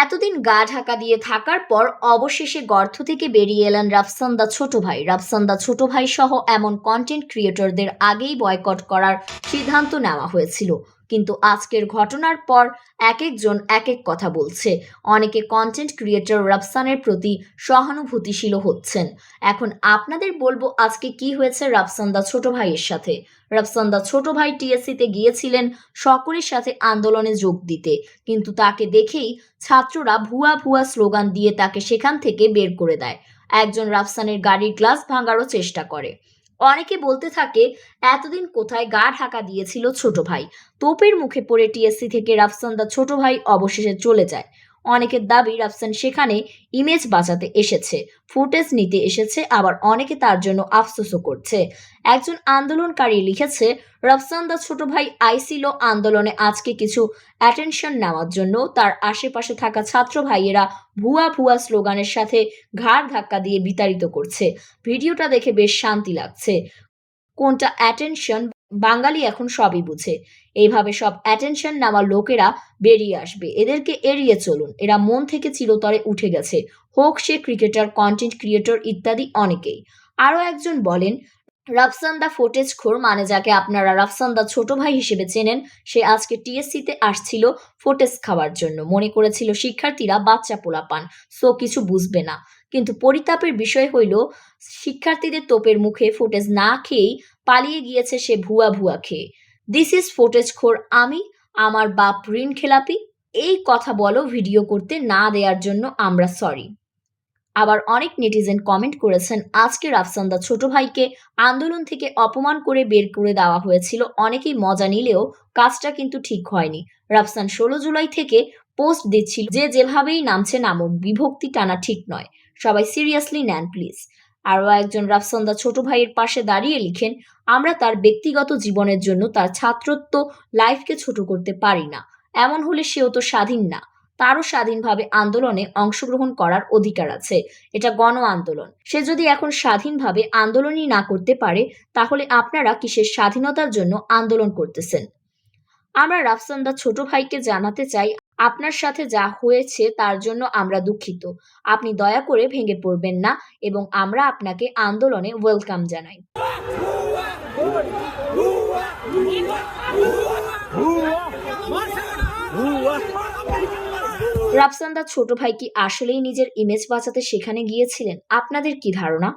এতদিন গা ঢাকা দিয়ে থাকার পর অবশেষে গর্ত থেকে বেরিয়ে এলেন রাফসান্দা ছোট ভাই। রাফসান্দা ছোট ভাই সহ এমন কন্টেন্ট ক্রিয়েটরদের আগেই বয়কট করার সিদ্ধান্ত নেওয়া হয়েছিল, কিন্তু আজকের ঘটনার পর এক একজন এক এক কথা বলছে। অনেকে কন্টেন্ট ক্রিয়েটর রাফসানের প্রতি সহানুভূতিশীল হচ্ছেন। এখন আপনাদের বলবো আজকে কি হয়েছে রাফসান্দা ছোট ভাইয়ের সাথে। রাফসান্দা ছোট ভাই টিএসসিতে গিয়েছিলেন সকলের সাথে আন্দোলনে যোগ দিতে, কিন্তু তাকে দেখেই ছাত্ররা ভুয়া ভুয়া স্লোগান দিয়ে তাকে সেখান থেকে বের করে দেয়। একজন রাফসানের গাড়ির গ্লাস ভাঙারও চেষ্টা করে। অনেকে বলতে থাকে এতদিন কোথায় গা ঢাকা দিয়েছিল ছোট ভাই। তোপের মুখে পড়ে টিএসসি থেকে রাফসান্দা ছোট ভাই অবশেষে চলে যায়। অনেকের দাবি রাফসান সেখানে ইমেজ বাঁচাতে এসেছে, ফুটেজ নিতে এসেছে, আবার অনেকে তার জন্য আফসোসও করছে। একজন আন্দোলনকারী লিখেছে, রাফসান্দা ছোট ভাই আইছিল আন্দোলনে আজকে কিছু অ্যাটেনশন নেওয়ার জন্য। তার আশেপাশে থাকা ছাত্র ভাইয়েরা ভুয়া ভুয়া স্লোগানের সাথে ঘাড় ধাক্কা দিয়ে বিতাড়িত করছে। ভিডিওটা দেখে বেশ শান্তি লাগছে। কোনটা অ্যাটেনশন বাঙালি এখন সবই বুঝে। এইভাবে সব অ্যাটেনশন নেওয়া লোকেরা বেরিয়ে আসবে, এদেরকে এড়িয়ে চলুন। এরা মন থেকে চিরতরে উঠে গেছে, হোক সে ক্রিকেটার, কন্টেন্ট ক্রিয়েটর ইত্যাদি অনেকেই। আরও একজন বলেন, রাফসান্দা ফুটেজ খোর, মানে যাকে আপনারা রাফসান্দা ছোট ভাই হিসেবে চেনেন, সে আজকে টিএসসিতে আসছিল ফুটেজ খাওয়ার জন্য। মনে করেছিল শিক্ষার্থীরা বাচ্চা পোলাপান, সো কিছু বুঝবে না। কিন্তু পরিতাপের বিষয় হইল শিক্ষার্থীদের তোপের মুখে ফুটেজ না খেয়েই পালিয়ে গিয়েছে সে ভুয়া ভুয়া খেয়ে। দিস ইজ ফুটেজ খোর আমি, আমার বাপ ঋণ খেলাপি। এই কথা বলো ভিডিও করতে না দেওয়ার জন্য আমরা সরি। আবার অনেক নেটিজেন কমেন্ট করেছেন, আজকে রাফসান্দা ছোট ভাইকে আন্দোলন থেকে অপমান করে বের করে দেওয়া হয়েছিল। অনেকেই মজা নিলেও কাজটা কিন্তু ঠিক হয়নি। রাফসান 16 জুলাই থেকে পোস্ট দিচ্ছিল যে যেভাবেই নামছে নামুক, বিভক্তি টানা ঠিক নয়, সবাই সিরিয়াসলি নেন প্লিজ। আরও একজন রাফসান্দা ছোট ভাইয়ের পাশে দাঁড়িয়ে লিখেন, আমরা তার ব্যক্তিগত জীবনের জন্য তার ছাত্রত্ব লাইফকে ছোট করতে পারি না। এমন হলে সেও তো স্বাধীন না, তারও স্বাধীনভাবে আন্দোলনে অংশগ্রহণ করার অধিকার আছে। এটা গণ আন্দোলন। সে যদি এখন স্বাধীনভাবে আন্দোলনই না করতে পারে, তাহলে আপনারা কিসের স্বাধীনতার জন্য আন্দোলন করতেছেন? আমরা রাফসান্দা ছোট ভাইকে জানাতে চাই, আপনার সাথে যা হয়েছে তার জন্য আমরা দুঃখিত। আপনি দয়া করে ভেঙে পড়বেন না এবং আমরা আপনাকে আন্দোলনে ওয়েলকাম জানাই। রাফসান্দা ছোট ভাই কি আসলেই নিজের ইমেজ বাঁচাতে সেখানে গিয়েছিলেন? আপনাদের কি ধারণা?